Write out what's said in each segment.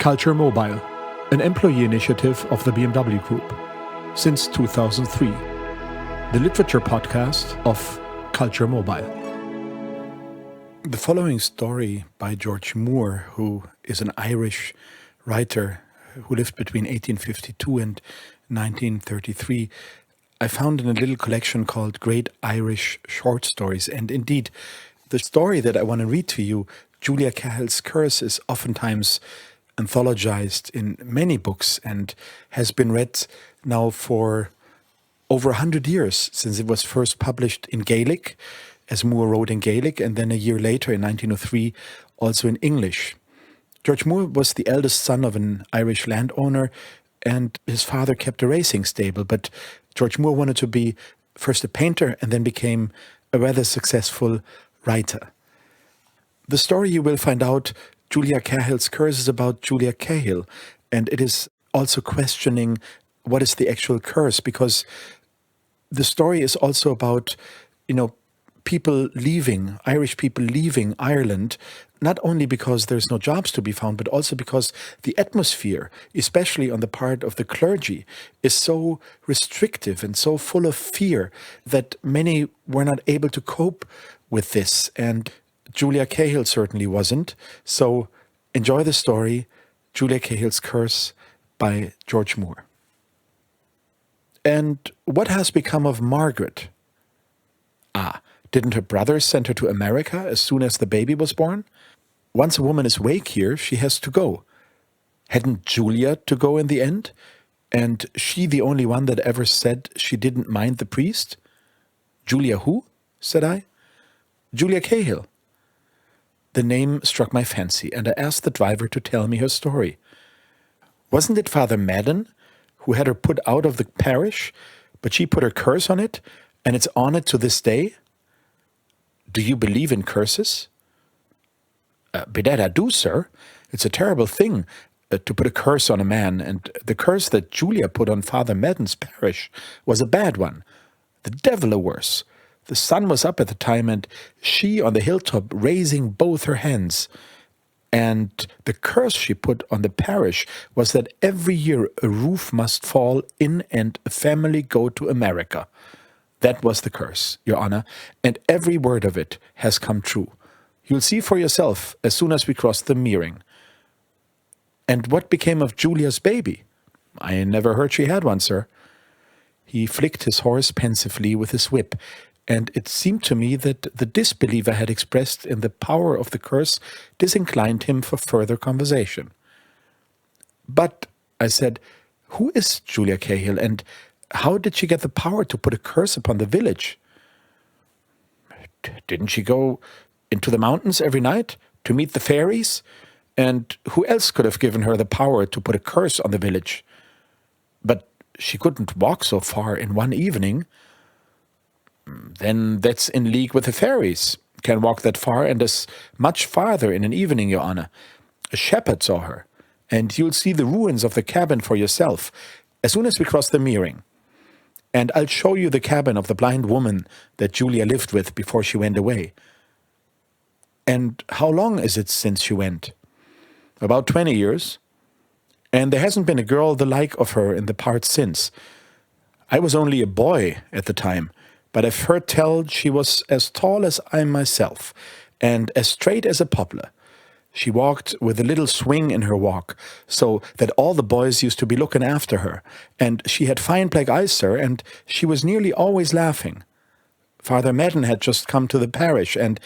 CultureMobile, an employee initiative of the BMW Group, since 2003, the literature podcast of CultureMobile. The following story by George Moore, who is an Irish writer who lived between 1852 and 1933, I found in a little collection called Great Irish Short Stories. And indeed, the story that I want to read to you, Julia Cahill's Curse, is oftentimes anthologized in many books and has been read now for over 100 years since it was first published in Gaelic, as Moore wrote in Gaelic, and then a year later in 1903 also in English. George Moore was the eldest son of an Irish landowner, and his father kept a racing stable, but George Moore wanted to be first a painter and then became a rather successful writer. The story, you will find out, Julia Cahill's Curse, is about Julia Cahill, and it is also questioning what is the actual curse, because the story is also about, people leaving, Irish people leaving Ireland, not only because there's no jobs to be found, but also because the atmosphere, especially on the part of the clergy, is so restrictive and so full of fear that many were not able to cope with this. And Julia Cahill certainly wasn't. So enjoy the story, Julia Cahill's Curse by George Moore. And what has become of Margaret? Didn't her brothers send her to America as soon as the baby was born? Once a woman is awake here, she has to go. Hadn't Julia to go in the end? And she the only one that ever said she didn't mind the priest? Julia who? Said I. Julia Cahill. The name struck my fancy, and I asked the driver to tell me her story. Wasn't it Father Madden who had her put out of the parish, but she put her curse on it, and it's on it to this day? Do you believe in curses? Bedad I do, sir. It's a terrible thing to put a curse on a man, and the curse that Julia put on Father Madden's parish was a bad one. The devil a worse. The sun was up at the time, and she on the hilltop raising both her hands. And the curse she put on the parish was that every year a roof must fall in and a family go to America. That was the curse, Your Honor, and every word of it has come true. You'll see for yourself as soon as we cross the Meering. And what became of Julia's baby? I never heard she had one, sir. He flicked his horse pensively with his whip, and it seemed to me that the disbeliever had expressed in the power of the curse disinclined him for further conversation. But, I said, who is Julia Cahill, and how did she get the power to put a curse upon the village? Didn't she go into the mountains every night to meet the fairies? And who else could have given her the power to put a curse on the village? But she couldn't walk so far in one evening. Then that's in league with the fairies. Can walk that far and as much farther in an evening, Your Honor. A shepherd saw her, and you'll see the ruins of the cabin for yourself as soon as we cross the Meering. And I'll show you the cabin of the blind woman that Julia lived with before she went away. And how long is it since she went? About 20 years. And there hasn't been a girl the like of her in the parts since. I was only a boy at the time, but I've heard tell she was as tall as I myself, and as straight as a poplar. She walked with a little swing in her walk, so that all the boys used to be looking after her, and she had fine black eyes, sir, and she was nearly always laughing. Father Madden had just come to the parish, and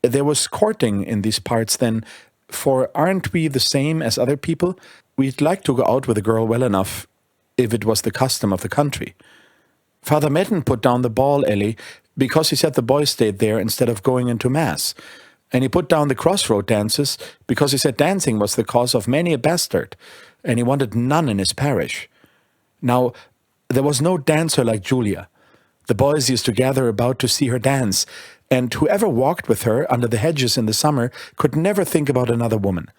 there was courting in these parts then, for aren't we the same as other people? We'd like to go out with a girl well enough, if it was the custom of the country. Father Madden put down the ball alley because he said the boys stayed there instead of going into mass. And he put down the crossroad dances because he said dancing was the cause of many a bastard, and he wanted none in his parish. Now, there was no dancer like Julia. The boys used to gather about to see her dance, and whoever walked with her under the hedges in the summer could never think about another woman.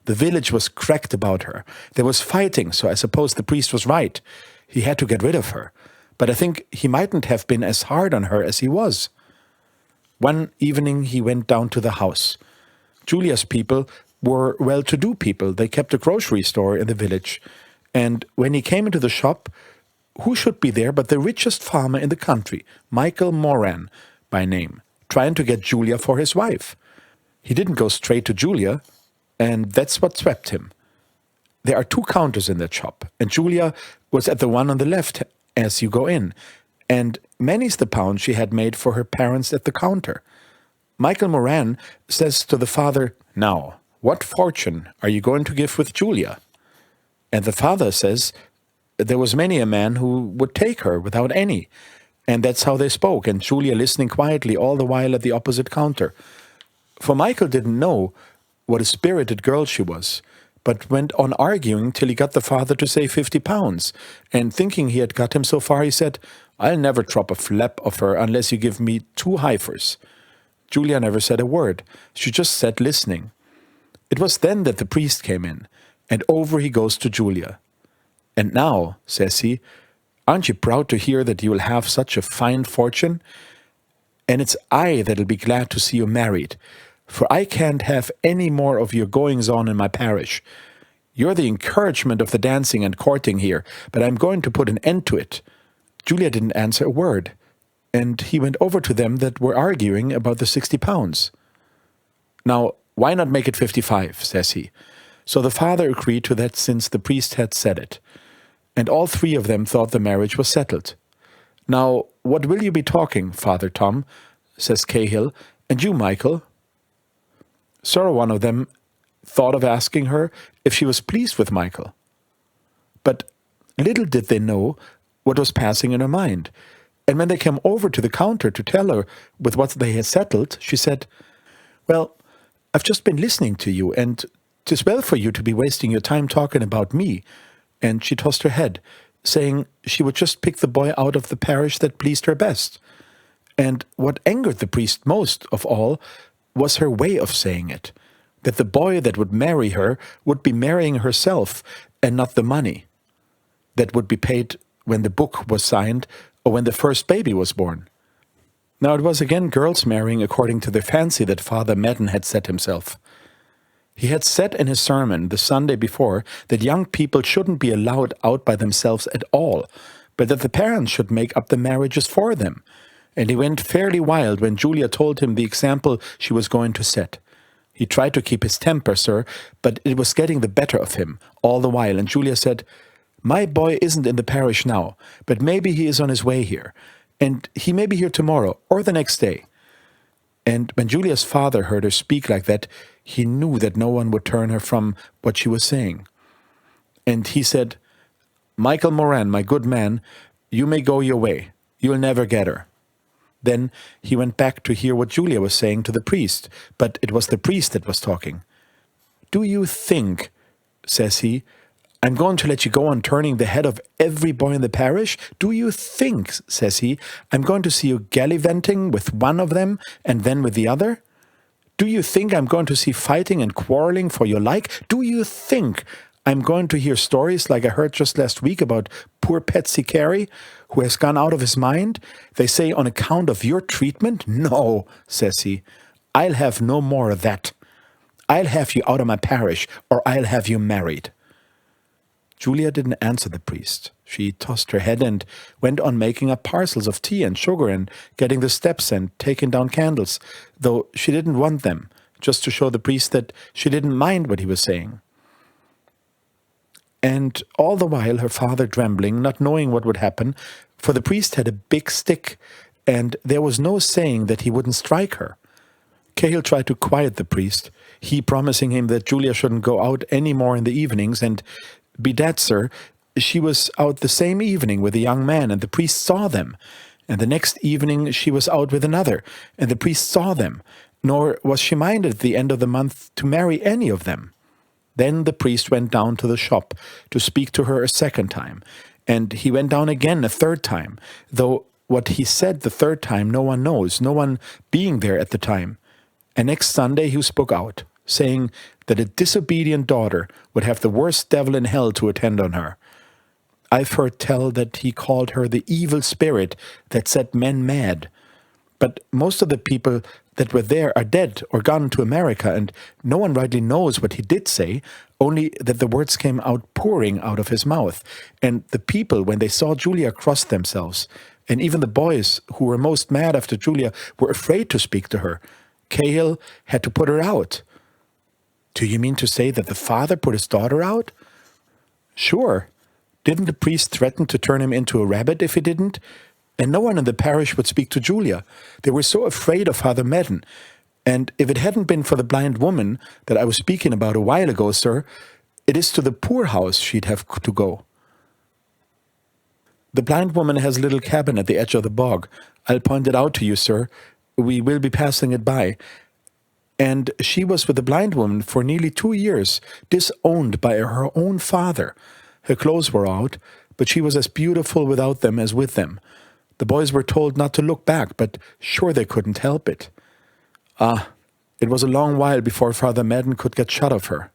The village was cracked about her. There was fighting, so I suppose the priest was right. He had to get rid of her. But I think he mightn't have been as hard on her as he was. One evening he went down to the house. Julia's people were well-to-do people. They kept a grocery store in the village. And when he came into the shop, who should be there but the richest farmer in the country, Michael Moran by name, trying to get Julia for his wife. He didn't go straight to Julia, and that's what swept him. There are 2 counters in that shop, and Julia was at the one on the left as you go in, and many's the pound she had made for her parents at the counter. Michael Moran says to the father, "Now, what fortune are you going to give with Julia?" And the father says, there was many a man who would take her without any. And that's how they spoke, and Julia listening quietly all the while at the opposite counter. For Michael didn't know what a spirited girl she was, but went on arguing till he got the father to say 50 pounds. And thinking he had got him so far, he said, "I'll never drop a flap of her unless you give me 2 heifers." Julia never said a word. She just sat listening. It was then that the priest came in, and over he goes to Julia. "And now," says he, "aren't you proud to hear that you will have such a fine fortune? And it's I that'll be glad to see you married, for I can't have any more of your goings-on in my parish. You're the encouragement of the dancing and courting here, but I'm going to put an end to it." Julia didn't answer a word, and he went over to them that were arguing about the 60 pounds. "Now, why not make it 55, says he. So the father agreed to that since the priest had said it. And all 3 of them thought the marriage was settled. "Now, what will you be talking, Father Tom?" says Cahill. "And you, Michael?" Sir, one of them thought of asking her if she was pleased with Michael. But little did they know what was passing in her mind. And when they came over to the counter to tell her with what they had settled, she said, "Well, I've just been listening to you, and 'tis well for you to be wasting your time talking about me." And she tossed her head, saying she would just pick the boy out of the parish that pleased her best. And what angered the priest most of all was her way of saying it, that the boy that would marry her would be marrying herself and not the money that would be paid when the book was signed or when the first baby was born. Now it was again girls marrying according to the fancy that Father Madden had set himself. He had said in his sermon the Sunday before that young people shouldn't be allowed out by themselves at all, but that the parents should make up the marriages for them. And he went fairly wild when Julia told him the example she was going to set. He tried to keep his temper, sir, but it was getting the better of him all the while, and Julia said, "My boy isn't in the parish now, but maybe he is on his way here, and he may be here tomorrow or the next day." And when Julia's father heard her speak like that, he knew that no one would turn her from what she was saying. And he said, "Michael Moran, my good man, you may go your way. You'll never get her." Then he went back to hear what Julia was saying to the priest, but it was the priest that was talking. "Do you think," says he, "I'm going to let you go on turning the head of every boy in the parish? Do you think," says he, "I'm going to see you gallivanting with one of them and then with the other? Do you think I'm going to see fighting and quarreling for your like? Do you think I'm going to hear stories like I heard just last week about poor Patsy Carey, who has gone out of his mind? They say on account of your treatment? No," says he, "I'll have no more of that. I'll have you out of my parish, or I'll have you married." Julia didn't answer the priest. She tossed her head and went on making up parcels of tea and sugar and getting the steps and taking down candles, though she didn't want them, just to show the priest that she didn't mind what he was saying. And all the while her father trembling, not knowing what would happen, for the priest had a big stick, and there was no saying that he wouldn't strike her. Cahill tried to quiet the priest, he promising him that Julia shouldn't go out any more in the evenings, and bedad, sir, she was out the same evening with a young man, and the priest saw them. And the next evening she was out with another, and the priest saw them, nor was she minded at the end of the month to marry any of them. Then the priest went down to the shop to speak to her a second time, and he went down again a third time, though what he said the third time no one knows, no one being there at the time. And next Sunday he spoke out, saying that a disobedient daughter would have the worst devil in hell to attend on her. I've heard tell that he called her the evil spirit that set men mad. But most of the people that were there are dead or gone to America, and no one rightly knows what he did say, only that the words came out pouring out of his mouth. And the people, when they saw Julia, crossed themselves. And even the boys who were most mad after Julia were afraid to speak to her. Cahill had to put her out. Do you mean to say that the father put his daughter out? Sure. Didn't the priest threaten to turn him into a rabbit if he didn't? And no one in the parish would speak to Julia. They were so afraid of Father Madden. And if it hadn't been for the blind woman that I was speaking about a while ago, sir, it is to the poorhouse she'd have to go. The blind woman has a little cabin at the edge of the bog. I'll point it out to you, sir. We will be passing it by. And she was with the blind woman for nearly 2 years, disowned by her own father. Her clothes were out, but she was as beautiful without them as with them. The boys were told not to look back, but sure they couldn't help it. It was a long while before Father Madden could get shut of her.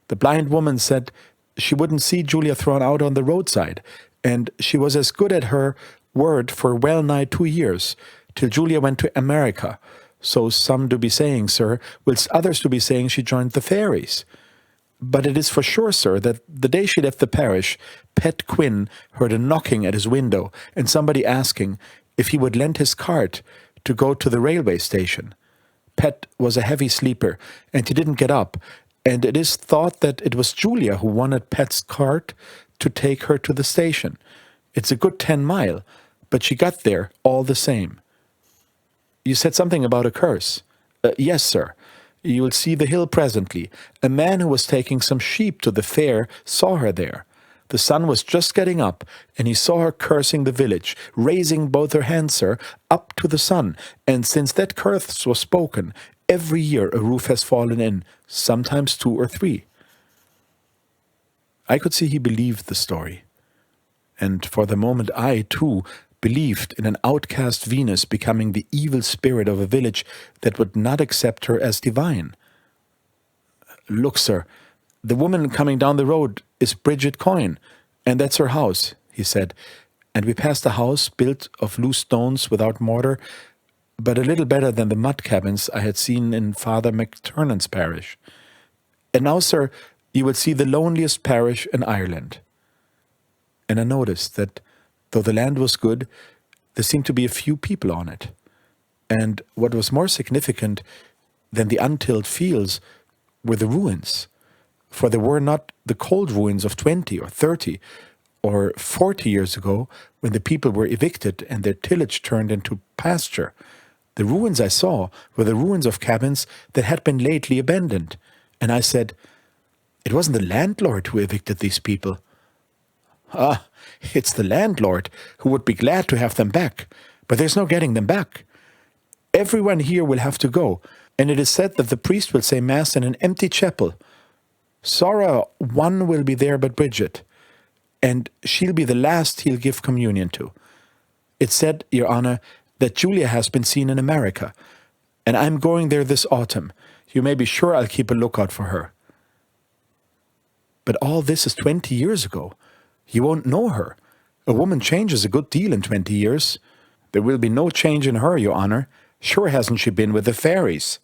The blind woman said she wouldn't see Julia thrown out on the roadside, and she was as good at her word for well nigh 2 years, till Julia went to America. So some do be saying, sir, whilst others do be saying she joined the fairies. But it is for sure, sir, that the day she left the parish, Pet Quinn heard a knocking at his window and somebody asking if he would lend his cart to go to the railway station. Pet was a heavy sleeper, and he didn't get up, and it is thought that it was Julia who wanted Pet's cart to take her to the station. It's a good 10 mile, but she got there all the same. You said something about a curse. Yes, sir. You will see the hill presently. A man who was taking some sheep to the fair saw her there. The sun was just getting up, and he saw her cursing the village, raising both her hands, sir, up to the sun. And since that curse was spoken, every year a roof has fallen in, sometimes 2 or 3. I could see he believed the story. And for the moment I, too, believed in an outcast Venus becoming the evil spirit of a village that would not accept her as divine. Look, sir, the woman coming down the road is Bridget Coyne, and that's her house, he said. And we passed a house built of loose stones without mortar, but a little better than the mud cabins I had seen in Father McTurnan's parish. And now, sir, you will see the loneliest parish in Ireland. And I noticed that though the land was good, there seemed to be a few people on it. And what was more significant than the untilled fields were the ruins. For they were not the cold ruins of 20 or 30 or 40 years ago when the people were evicted and their tillage turned into pasture. The ruins I saw were the ruins of cabins that had been lately abandoned. And I said, it wasn't the landlord who evicted these people. It's the landlord who would be glad to have them back, but there's no getting them back. Everyone here will have to go, and it is said that the priest will say Mass in an empty chapel. Sorrow, one will be there but Bridget, and she'll be the last he'll give communion to. It's said, Your Honor, that Julia has been seen in America, and I'm going there this autumn. You may be sure I'll keep a lookout for her. But all this is 20 years ago. You won't know her. A woman changes a good deal in 20 years. There will be no change in her, Your Honor. Sure hasn't she been with the fairies?